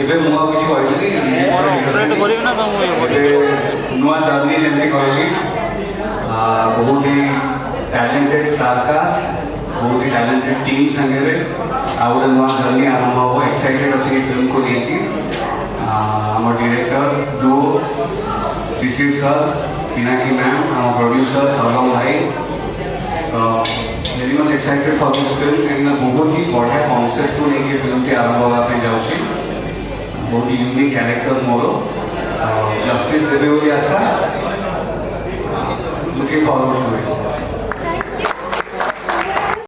ଏବେ ମୁଁ ଆଉ କିଛି କହିଲି ଏବେ ନୂଆ ଜର୍ଣ୍ଣି ଯେମିତି କହିଲି ବହୁତ ହି ଟ୍ୟାଲେଣ୍ଟେଡ୍ ଷ୍ଟାରକାଷ୍ଟ बहुत ही टैलेंटेड टीम सागर आ गए नुआ जर्नी आरंभ हम एक्साइटेड अच्छे फिल्म को लेकिन आम डायरेक्टर डो शिशिर सर पिनाकी मैम आम प्रोड्यूसर सरगम भाई very much excited for this film कहीं बहुत ही बढ़िया कॉन्सेप्ट को लेकिन फिल्म की आरंभ होगापी जाऊँगी बहुत ही यूनिक कैरेक्टर मोर जस्टिस देवे बोली आशा लुकिंग फॉरवर्ड टू इट